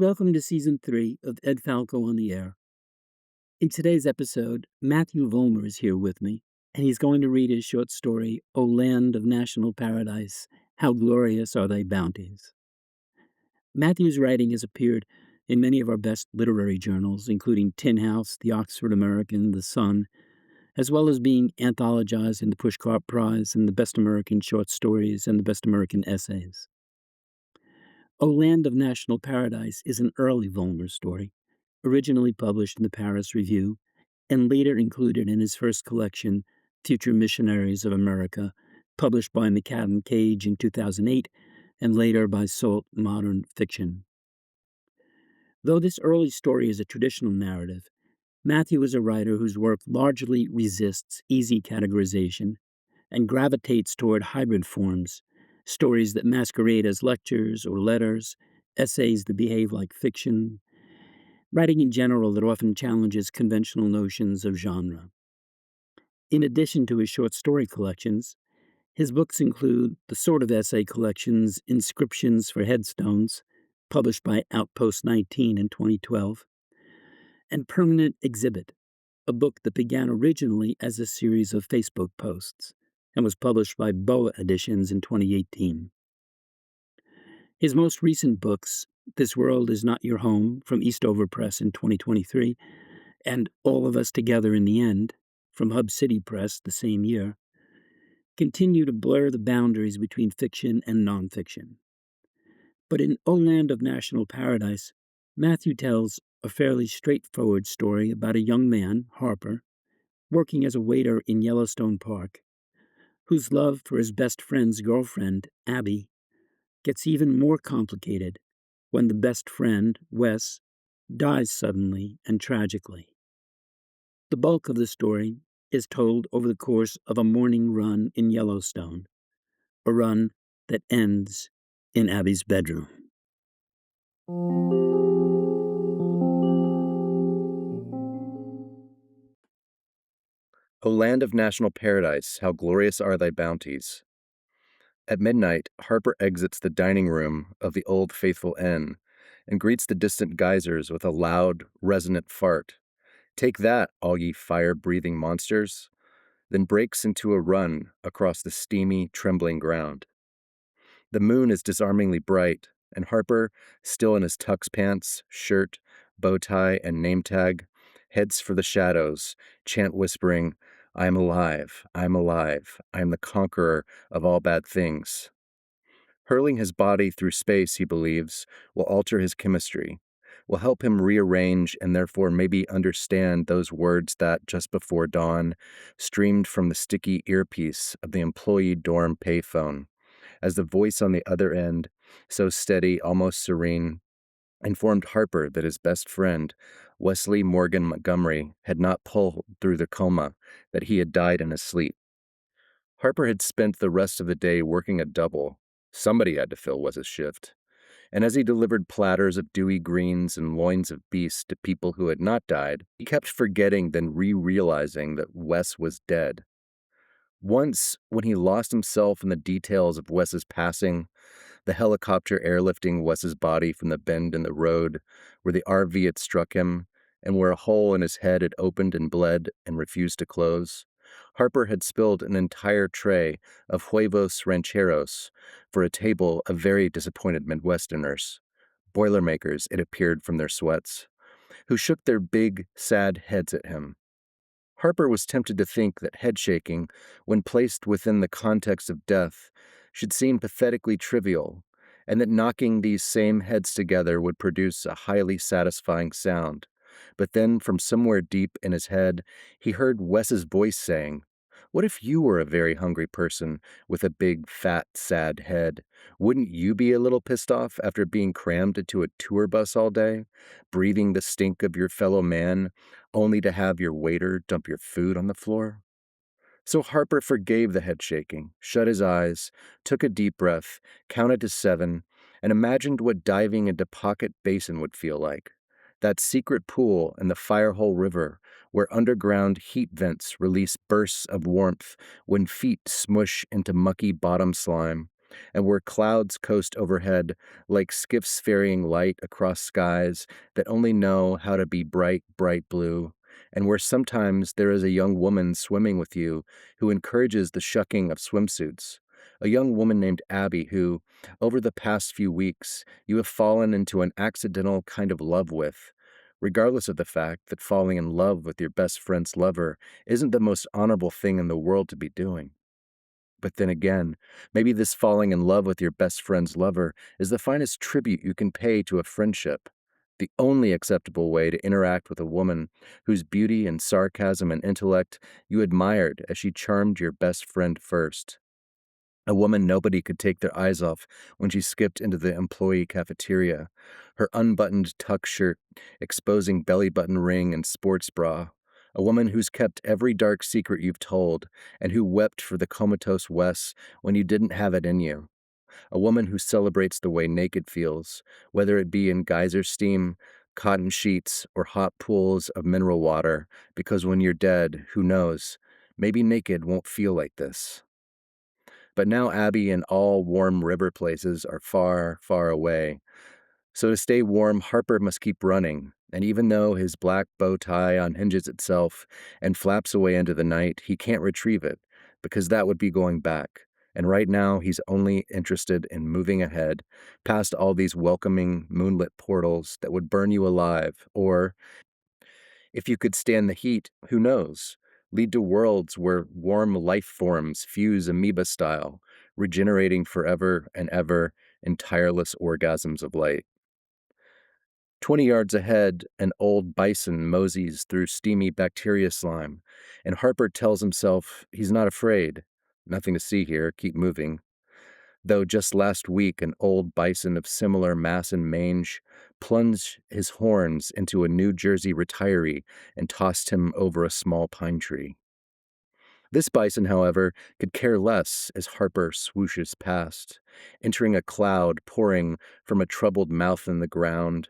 Welcome to Season 3 of Ed Falco on the Air. In today's episode, Matthew Vollmer is here with me, and he's going to read his short story, O Land of National Paradise, How Glorious Are They Bounties. Matthew's writing has appeared in many of our best literary journals, including Tin House, the Oxford American, The Sun, as well as being anthologized in the Pushcart Prize and the Best American Short Stories and the Best American Essays. O Land of National Paradise is an early Vollmer story, originally published in the Paris Review and later included in his first collection, Future Missionaries of America, published by McAdam Cage in 2008 and later by Salt Modern Fiction. Though this early story is a traditional narrative, Matthew is a writer whose work largely resists easy categorization and gravitates toward hybrid forms, stories that masquerade as lectures or letters, essays that behave like fiction, writing in general that often challenges conventional notions of genre. In addition to his short story collections, his books include the sort of essay collections Inscriptions for Headstones, published by Outpost 19 in 2012, and Permanent Exhibit, a book that began originally as a series of Facebook posts and was published by Boa Editions in 2018. His most recent books, This World Is Not Your Home from Eastover Press in 2023, and All of Us Together in the End from Hub City Press the same year, continue to blur the boundaries between fiction and nonfiction. But in O Land of National Paradise, Matthew tells a fairly straightforward story about a young man, Harper, working as a waiter in Yellowstone Park, whose love for his best friend's girlfriend, Abby, gets even more complicated when the best friend, Wes, dies suddenly and tragically. The bulk of the story is told over the course of a morning run in Yellowstone, a run that ends in Abby's bedroom. O land of national paradise, how glorious are thy bounties. At midnight, Harper exits the dining room of the Old Faithful Inn and greets the distant geysers with a loud, resonant fart. Take that, all ye fire-breathing monsters, then breaks into a run across the steamy, trembling ground. The moon is disarmingly bright, and Harper, still in his tux pants, shirt, bow tie, and name tag, heads for the shadows, chant whispering, I am alive, I am alive, I am the conqueror of all bad things. Hurling his body through space, he believes, will alter his chemistry, will help him rearrange and therefore maybe understand those words that, just before dawn, streamed from the sticky earpiece of the employee dorm payphone, as the voice on the other end, so steady, almost serene, informed Harper that his best friend, Wesley Morgan Montgomery, had not pulled through the coma, that he had died in his sleep. Harper had spent the rest of the day working a double. Somebody had to fill Wes's shift. And as he delivered platters of dewy greens and loins of beast to people who had not died, he kept forgetting, then re-realizing that Wes was dead. Once, when he lost himself in the details of Wes's passing, the helicopter airlifting Wes's body from the bend in the road where the RV had struck him and where a hole in his head had opened and bled and refused to close, Harper had spilled an entire tray of huevos rancheros for a table of very disappointed Midwesterners, Boilermakers, it appeared from their sweats, who shook their big, sad heads at him. Harper was tempted to think that head-shaking, when placed within the context of death, should seem pathetically trivial, and that knocking these same heads together would produce a highly satisfying sound. But then, from somewhere deep in his head, he heard Wes's voice saying, what if you were a very hungry person with a big, fat, sad head? Wouldn't you be a little pissed off after being crammed into a tour bus all day, breathing the stink of your fellow man, only to have your waiter dump your food on the floor? So Harper forgave the head shaking, shut his eyes, took a deep breath, counted to 7, and imagined what diving into Pocket Basin would feel like. That secret pool in the Firehole River where underground heat vents release bursts of warmth when feet smush into mucky bottom slime, and where clouds coast overhead like skiffs ferrying light across skies that only know how to be bright, bright blue, and where sometimes there is a young woman swimming with you who encourages the shucking of swimsuits. A young woman named Abby who, over the past few weeks, you have fallen into an accidental kind of love with, regardless of the fact that falling in love with your best friend's lover isn't the most honorable thing in the world to be doing. But then again, maybe this falling in love with your best friend's lover is the finest tribute you can pay to a friendship, the only acceptable way to interact with a woman whose beauty and sarcasm and intellect you admired as she charmed your best friend first. A woman nobody could take their eyes off when she skipped into the employee cafeteria, her unbuttoned tuck shirt exposing belly button ring and sports bra. A woman who's kept every dark secret you've told and who wept for the comatose Wes when you didn't have it in you. A woman who celebrates the way naked feels, whether it be in geyser steam, cotton sheets, or hot pools of mineral water, because when you're dead, who knows, maybe naked won't feel like this. But now Abby and all warm river places are far, far away. So to stay warm, Harper must keep running, and even though his black bow tie unhinges itself and flaps away into the night, he can't retrieve it, because that would be going back. And right now, he's only interested in moving ahead, past all these welcoming, moonlit portals that would burn you alive, or, if you could stand the heat, who knows? Lead to worlds where warm life forms fuse amoeba style, regenerating forever and ever in tireless orgasms of light. 20 yards ahead, an old bison moseys through steamy bacteria slime, and Harper tells himself he's not afraid. Nothing to see here, keep moving. Though just last week an old bison of similar mass and mange plunged his horns into a New Jersey retiree and tossed him over a small pine tree. This bison, however, could care less as Harper swooshes past, entering a cloud pouring from a troubled mouth in the ground,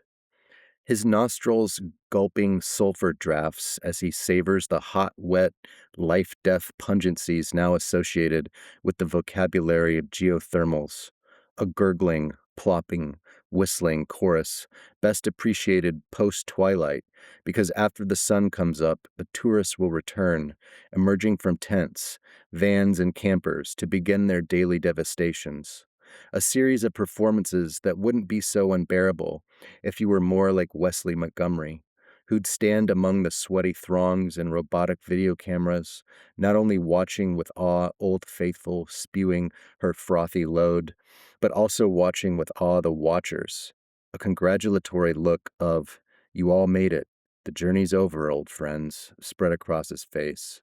his nostrils gulping sulfur drafts as he savors the hot, wet, life-death pungencies now associated with the vocabulary of geothermals. A gurgling, plopping, whistling chorus, best appreciated post-twilight, because after the sun comes up, the tourists will return, emerging from tents, vans, and campers to begin their daily devastations. A series of performances that wouldn't be so unbearable if you were more like Wesley Montgomery, who'd stand among the sweaty throngs and robotic video cameras, not only watching with awe Old Faithful spewing her frothy load, but also watching with awe the watchers, a congratulatory look of, "You all made it. The journey's over, old friends," spread across his face.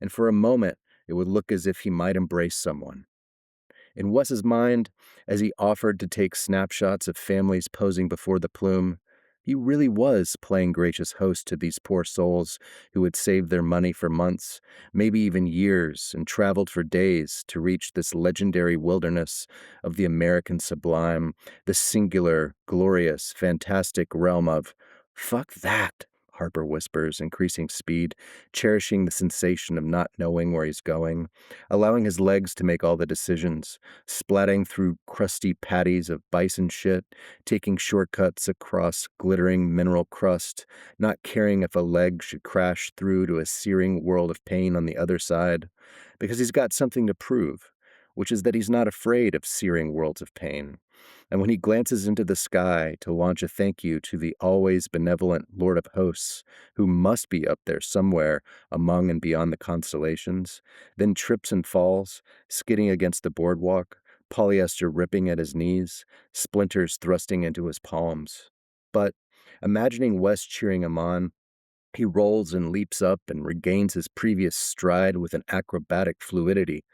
And for a moment, it would look as if he might embrace someone. In Wes's mind, as he offered to take snapshots of families posing before the plume, he really was playing gracious host to these poor souls who had saved their money for months, maybe even years, and traveled for days to reach this legendary wilderness of the American sublime, the singular, glorious, fantastic realm of, "Fuck that," Harper whispers, increasing speed, cherishing the sensation of not knowing where he's going, allowing his legs to make all the decisions, splatting through crusty patties of bison shit, taking shortcuts across glittering mineral crust, not caring if a leg should crash through to a searing world of pain on the other side, because he's got something to prove, which is that he's not afraid of searing worlds of pain. And when he glances into the sky to launch a thank you to the always benevolent Lord of Hosts, who must be up there somewhere among and beyond the constellations, then trips and falls, skidding against the boardwalk, polyester ripping at his knees, splinters thrusting into his palms. But, imagining Wes cheering him on, he rolls and leaps up and regains his previous stride with an acrobatic fluidity,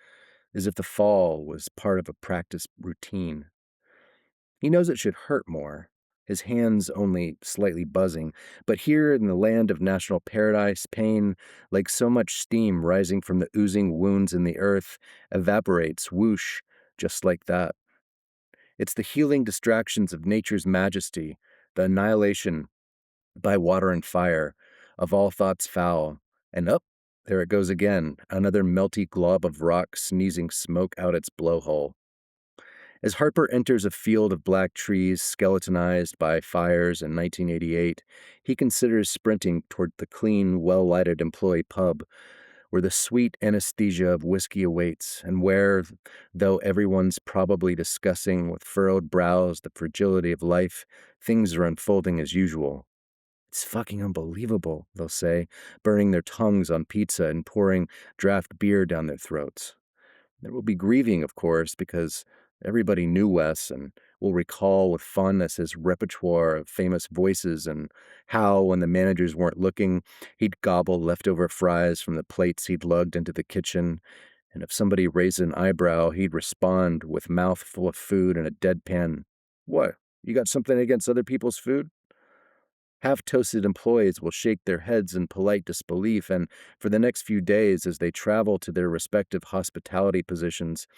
as if the fall was part of a practice routine. He knows it should hurt more, his hands only slightly buzzing, but here in the land of national paradise, pain, like so much steam rising from the oozing wounds in the earth, evaporates, whoosh, just like that. It's the healing distractions of nature's majesty, the annihilation by water and fire, of all thoughts foul, and up, there it goes again, another melty glob of rock sneezing smoke out its blowhole. As Harper enters a field of black trees skeletonized by fires in 1988, he considers sprinting toward the clean, well-lighted employee pub where the sweet anesthesia of whiskey awaits, and where, though everyone's probably discussing with furrowed brows the fragility of life, things are unfolding as usual. It's fucking unbelievable, they'll say, burning their tongues on pizza and pouring draft beer down their throats. There will be grieving, of course, because everybody knew Wes and will recall with fondness his repertoire of famous voices and how, when the managers weren't looking, he'd gobble leftover fries from the plates he'd lugged into the kitchen, and if somebody raised an eyebrow, he'd respond with mouth full of food and a deadpan, "What, you got something against other people's food?" Half-toasted employees will shake their heads in polite disbelief, and for the next few days, as they travel to their respective hospitality positions,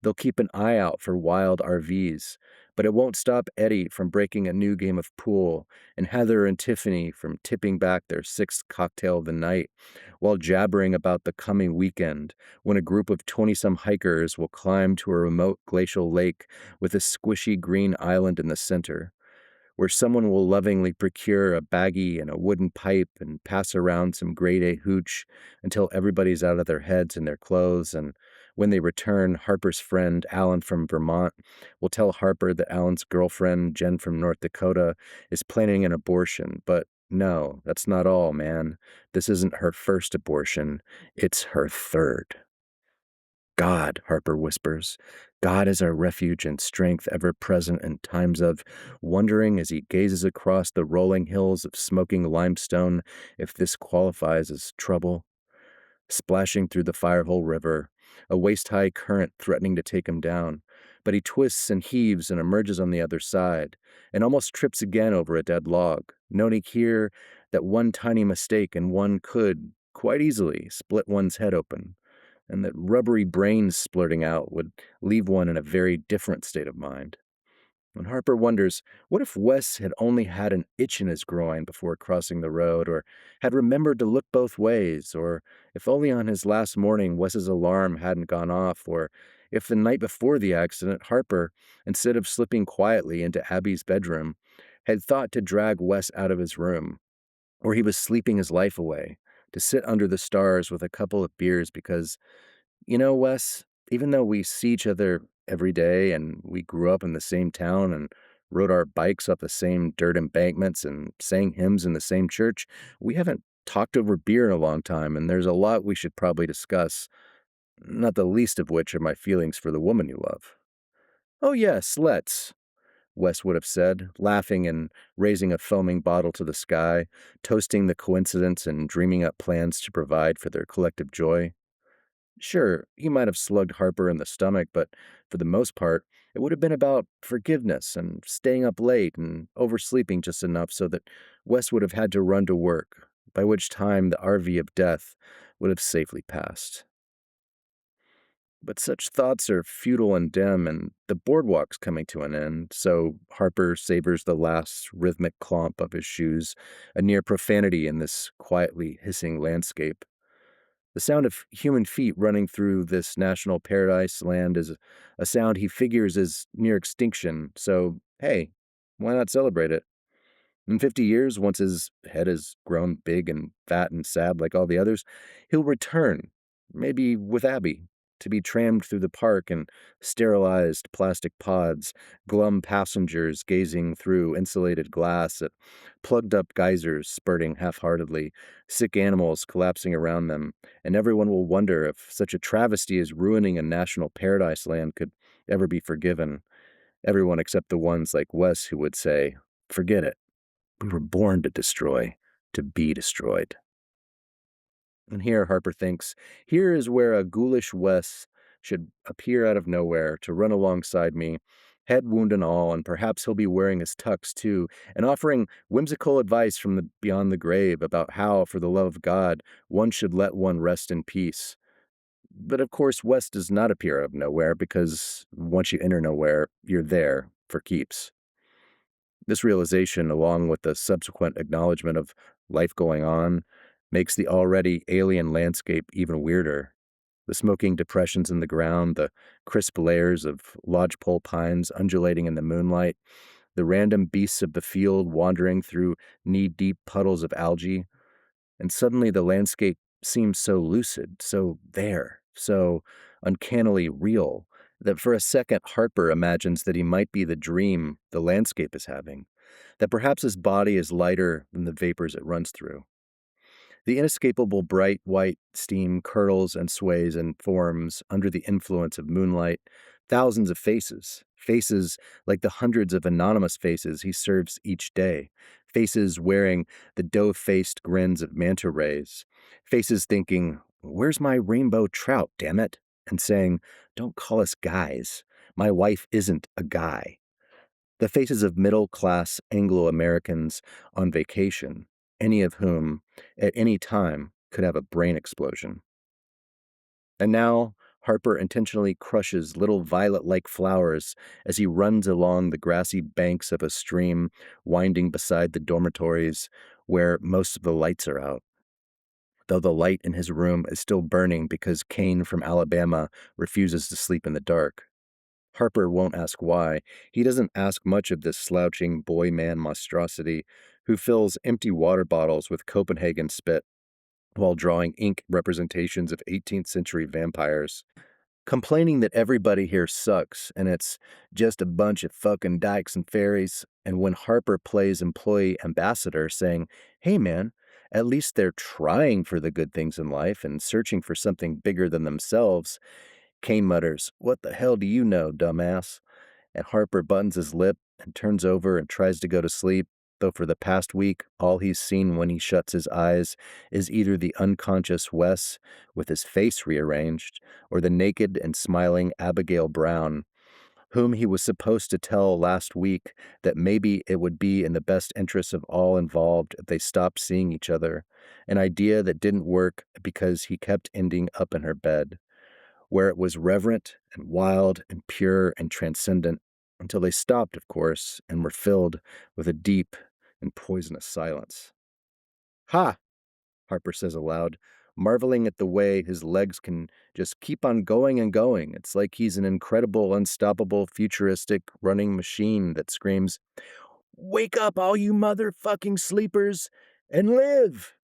they'll keep an eye out for wild RVs. But it won't stop Eddie from breaking a new game of pool, and Heather and Tiffany from tipping back their sixth cocktail of the night, while jabbering about the coming weekend, when a group of 20-some hikers will climb to a remote glacial lake with a squishy green island in the center, where someone will lovingly procure a baggie and a wooden pipe and pass around some grade A hooch until everybody's out of their heads in their clothes. And when they return, Harper's friend, Alan from Vermont, will tell Harper that Alan's girlfriend, Jen from North Dakota, is planning an abortion. But no, that's not all, man. This isn't her first abortion, it's her third. God, Harper whispers. God is our refuge and strength ever present in times of wondering as he gazes across the rolling hills of smoking limestone if this qualifies as trouble. Splashing through the Firehole River, a waist-high current threatening to take him down. But he twists and heaves and emerges on the other side, and almost trips again over a dead log, noting here that one tiny mistake and one could, quite easily, split one's head open, and that rubbery brains splurting out would leave one in a very different state of mind. And Harper wonders, what if Wes had only had an itch in his groin before crossing the road, or had remembered to look both ways, or if only on his last morning Wes's alarm hadn't gone off, or if the night before the accident Harper, instead of slipping quietly into Abby's bedroom, had thought to drag Wes out of his room, or he was sleeping his life away, to sit under the stars with a couple of beers because, Wes, even though we see each other every day and we grew up in the same town and rode our bikes up the same dirt embankments and sang hymns in the same church, we haven't talked over beer in a long time, and there's a lot we should probably discuss, not the least of which are my feelings for the woman you love. Oh, yes, let's, Wes would have said, laughing and raising a foaming bottle to the sky, toasting the coincidence and dreaming up plans to provide for their collective joy. Sure, he might have slugged Harper in the stomach, but for the most part, it would have been about forgiveness and staying up late and oversleeping just enough so that Wes would have had to run to work, by which time the RV of death would have safely passed. But such thoughts are futile and dim, and the boardwalk's coming to an end, so Harper savors the last rhythmic clomp of his shoes, a near profanity in this quietly hissing landscape. The sound of human feet running through this national paradise land is a sound he figures is near extinction, so hey, why not celebrate it? In 50 years, once his head has grown big and fat and sad like all the others, he'll return, maybe with Abby, to be trammed through the park in sterilized plastic pods, glum passengers gazing through insulated glass at plugged up geysers spurting half-heartedly, sick animals collapsing around them, and everyone will wonder if such a travesty as ruining a national paradise land could ever be forgiven. Everyone except the ones like Wes who would say, forget it. We were born to destroy, to be destroyed. And here, Harper thinks, here is where a ghoulish Wes should appear out of nowhere to run alongside me, head wound and all, and perhaps he'll be wearing his tux too, and offering whimsical advice from the beyond the grave about how, for the love of God, one should let one rest in peace. But of course, Wes does not appear out of nowhere because once you enter nowhere, you're there for keeps. This realization, along with the subsequent acknowledgement of life going on, makes the already alien landscape even weirder. The smoking depressions in the ground, the crisp layers of lodgepole pines undulating in the moonlight, the random beasts of the field wandering through knee-deep puddles of algae, and suddenly the landscape seems so lucid, so there, so uncannily real, that for a second Harper imagines that he might be the dream the landscape is having, that perhaps his body is lighter than the vapors it runs through. The inescapable bright white steam curdles and sways and forms under the influence of moonlight, thousands of faces, faces like the hundreds of anonymous faces he serves each day, faces wearing the doe-faced grins of manta rays, faces thinking, "Where's my rainbow trout, damn it?" and saying, "Don't call us guys. My wife isn't a guy." The faces of middle-class Anglo-Americans on vacation, any of whom, at any time, could have a brain explosion. And now, Harper intentionally crushes little violet-like flowers as he runs along the grassy banks of a stream winding beside the dormitories where most of the lights are out, though the light in his room is still burning because Kane from Alabama refuses to sleep in the dark. Harper won't ask why. He doesn't ask much of this slouching boy-man monstrosity who fills empty water bottles with Copenhagen spit while drawing ink representations of 18th century vampires, complaining that everybody here sucks and it's just a bunch of fucking dykes and fairies. And when Harper plays employee ambassador saying, "Hey man, at least they're trying for the good things in life and searching for something bigger than themselves," Kane mutters, "What the hell do you know, dumbass?" And Harper buttons his lip and turns over and tries to go to sleep, though for the past week, all he's seen when he shuts his eyes is either the unconscious Wes with his face rearranged, or the naked and smiling Abigail Brown, whom he was supposed to tell last week that maybe it would be in the best interests of all involved if they stopped seeing each other, an idea that didn't work because he kept ending up in her bed, where it was reverent and wild and pure and transcendent, until they stopped, of course, and were filled with a deep and poisonous silence. "Ha!" Harper says aloud, marveling at the way his legs can just keep on going and going. It's like he's an incredible, unstoppable, futuristic running machine that screams, "Wake up, all you motherfucking sleepers, and live!"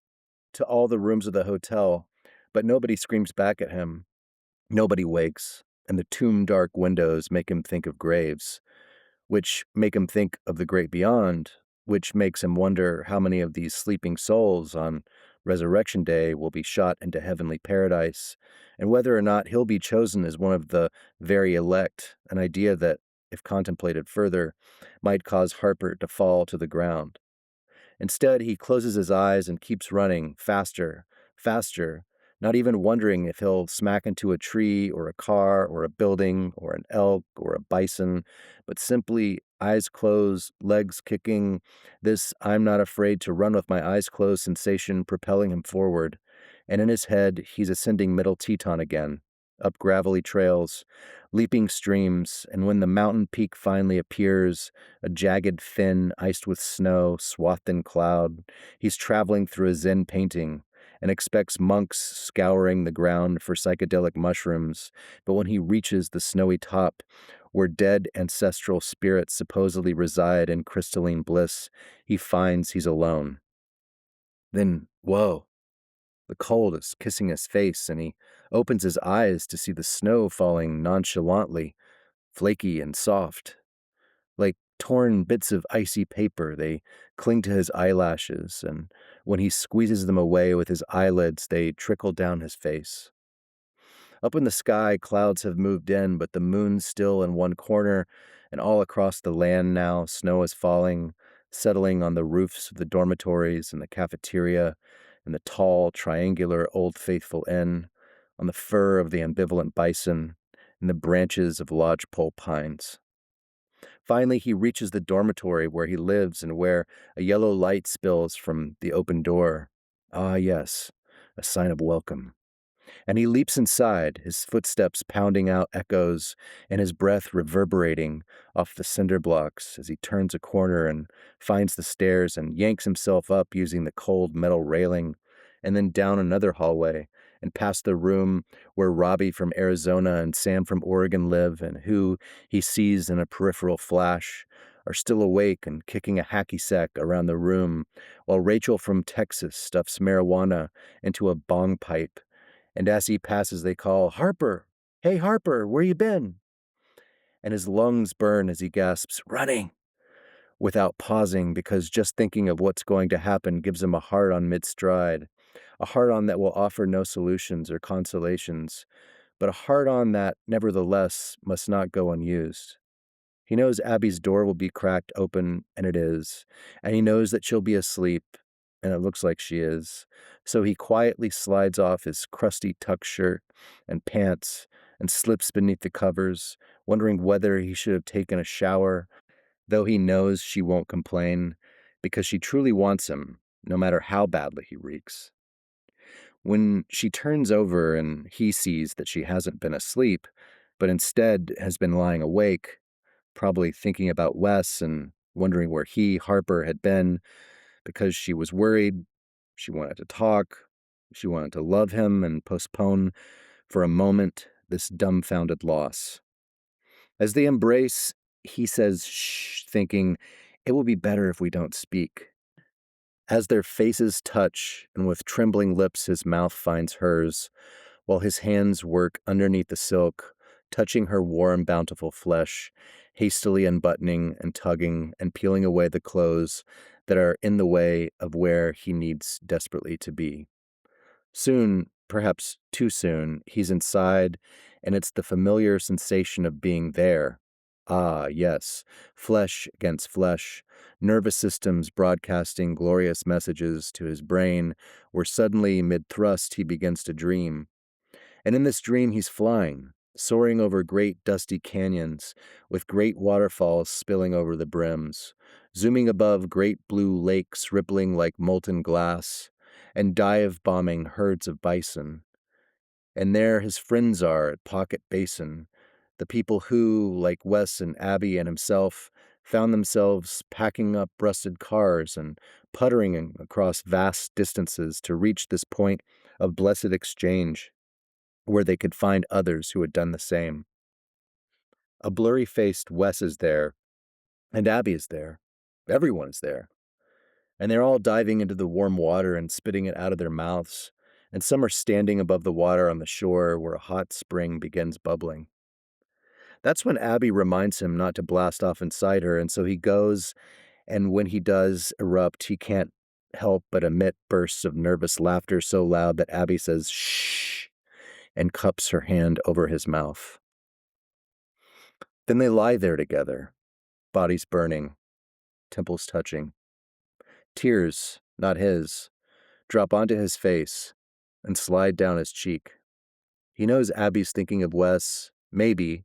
to all the rooms of the hotel, but nobody screams back at him. Nobody wakes, and the tomb-dark windows make him think of graves, which make him think of the great beyond, which makes him wonder how many of these sleeping souls on Resurrection Day will be shot into heavenly paradise, and whether or not he'll be chosen as one of the very elect, an idea that, if contemplated further, might cause Harper to fall to the ground. Instead, he closes his eyes and keeps running, faster, faster, not even wondering if he'll smack into a tree or a car or a building or an elk or a bison, but simply eyes closed, legs kicking, this "I'm not afraid to run with my eyes closed" sensation propelling him forward. And in his head, he's ascending Middle Teton again, up gravelly trails, leaping streams, and when the mountain peak finally appears, a jagged fin iced with snow, swathed in cloud, he's traveling through a Zen painting and expects monks scouring the ground for psychedelic mushrooms, but when he reaches the snowy top, where dead ancestral spirits supposedly reside in crystalline bliss, he finds he's alone. Then, whoa, the cold is kissing his face, and he opens his eyes to see the snow falling nonchalantly, flaky and soft. Like torn bits of icy paper, they cling to his eyelashes, and when he squeezes them away with his eyelids, they trickle down his face. Up in the sky, clouds have moved in, but the moon's still in one corner, and all across the land now, snow is falling, settling on the roofs of the dormitories and the cafeteria, and the tall, triangular Old Faithful Inn, on the fur of the ambivalent bison, and the branches of lodgepole pines. Finally, he reaches the dormitory where he lives and where a yellow light spills from the open door. Ah, yes, a sign of welcome. And he leaps inside, his footsteps pounding out echoes and his breath reverberating off the cinder blocks as he turns a corner and finds the stairs and yanks himself up using the cold metal railing, and then down another hallway and past the room where Robbie from Arizona and Sam from Oregon live, and who he sees in a peripheral flash are still awake and kicking a hacky sack around the room, while Rachel from Texas stuffs marijuana into a bong pipe, and as he passes they call, "Harper! Hey Harper, where you been?" And his lungs burn as he gasps, "Running!" without pausing, because just thinking of what's going to happen gives him a hard-on mid-stride, a hard-on that will offer no solutions or consolations, but a hard-on that, nevertheless, must not go unused. He knows Abby's door will be cracked open, and it is, and he knows that she'll be asleep, and it looks like she is, so he quietly slides off his crusty tuck shirt and pants and slips beneath the covers, wondering whether he should have taken a shower, though he knows she won't complain, because she truly wants him, no matter how badly he reeks. When she turns over and he sees that she hasn't been asleep, but instead has been lying awake, probably thinking about Wes and wondering where he, Harper, had been, because she was worried, she wanted to talk, she wanted to love him and postpone for a moment this dumbfounded loss. As they embrace, he says, "Shh," thinking, "It will be better if we don't speak." As their faces touch, and with trembling lips his mouth finds hers, while his hands work underneath the silk, touching her warm, bountiful flesh, hastily unbuttoning and tugging and peeling away the clothes that are in the way of where he needs desperately to be. Soon, perhaps too soon, he's inside, and it's the familiar sensation of being there. Ah, yes, flesh against flesh, nervous systems broadcasting glorious messages to his brain, where suddenly, mid-thrust, he begins to dream. And in this dream, he's flying, soaring over great dusty canyons, with great waterfalls spilling over the brims, zooming above great blue lakes rippling like molten glass, and dive-bombing herds of bison. And there his friends are at Pocket Basin, the people who, like Wes and Abby and himself, found themselves packing up rusted cars and puttering across vast distances to reach this point of blessed exchange, where they could find others who had done the same. A blurry-faced Wes is there, and Abby is there. Everyone is there. And they're all diving into the warm water and spitting it out of their mouths, and some are standing above the water on the shore where a hot spring begins bubbling. That's when Abby reminds him not to blast off inside her, and so he goes, and when he does erupt, he can't help but emit bursts of nervous laughter so loud that Abby says, "Shh," and cups her hand over his mouth. Then they lie there together, bodies burning, temples touching. Tears, not his, drop onto his face and slide down his cheek. He knows Abby's thinking of Wes, maybe,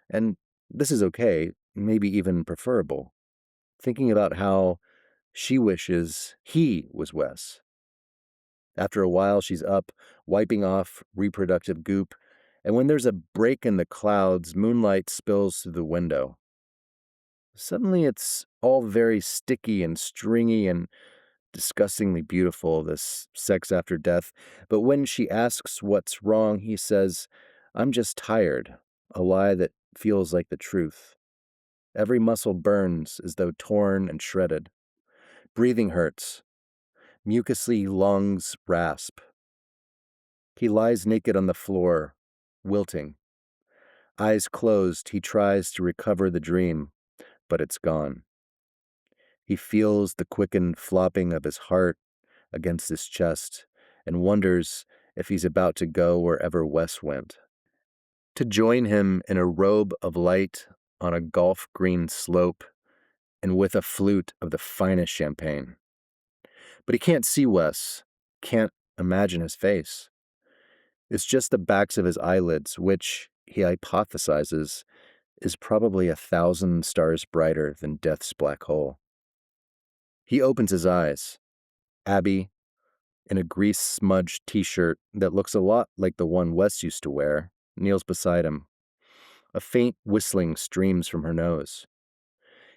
and this is okay, maybe even preferable, thinking about how she wishes he was Wes. After a while, she's up, wiping off reproductive goop, and when there's a break in the clouds, moonlight spills through the window. Suddenly, it's all very sticky and stringy and disgustingly beautiful, this sex after death. But when she asks what's wrong, he says, "I'm just tired," a lie that feels like the truth. Every muscle burns as though torn and shredded. Breathing hurts. Mucously lungs rasp. He lies naked on the floor, wilting. Eyes closed, he tries to recover the dream, but it's gone. He feels the quickened flopping of his heart against his chest and wonders if he's about to go wherever Wes went. To join him in a robe of light on a golf green slope and with a flute of the finest champagne. But he can't see Wes, can't imagine his face. It's just the backs of his eyelids, which, he hypothesizes, is probably 1,000 stars brighter than death's black hole. He opens his eyes. Abby, in a grease-smudged t-shirt that looks a lot like the one Wes used to wear, kneels beside him. A faint whistling streams from her nose.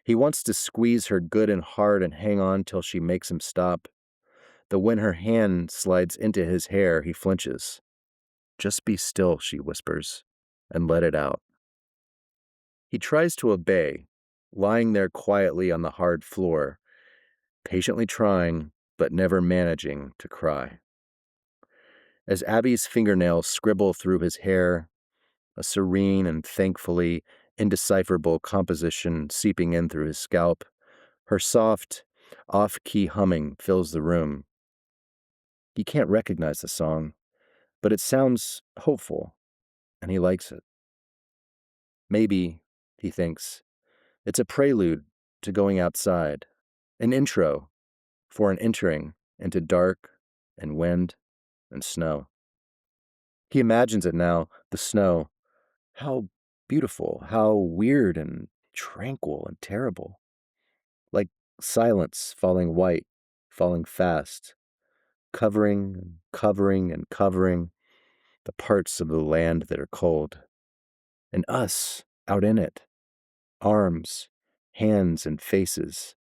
He wants to squeeze her good and hard and hang on till she makes him stop. Though when her hand slides into his hair, he flinches. Just be still, she whispers, and let it out. He tries to obey, lying there quietly on the hard floor, patiently trying, but never managing to cry. As Abby's fingernails scribble through his hair, a serene and thankfully indecipherable composition seeping in through his scalp, her soft, off-key humming fills the room. He can't recognize the song, but it sounds hopeful, and he likes it. Maybe, he thinks, it's a prelude to going outside, an intro for an entering into dark and wind and snow. He imagines it now, the snow. How beautiful, how weird and tranquil and terrible. Like silence falling white, falling fast, covering and covering and covering the parts of the land that are cold. And us out in it, arms, hands, and faces,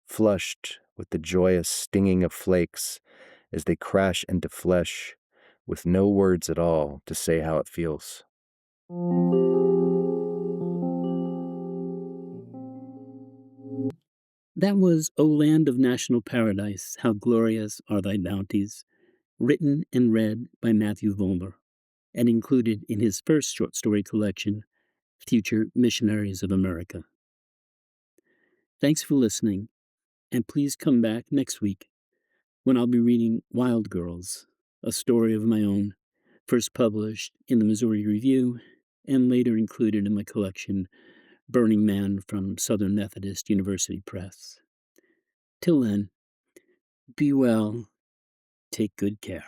flushed with the joyous stinging of flakes as they crash into flesh, with no words at all to say how it feels. That was O Land of National Paradise, How Glorious Are Thy Bounties, written and read by Matthew Vollmer, and included in his first short story collection, Future Missionaries of America. Thanks for listening, and please come back next week when I'll be reading Wild Girls, a story of my own, first published in the Missouri Review and later included in my collection, Burning Man from Southern Methodist University Press. Till then, be well, take good care.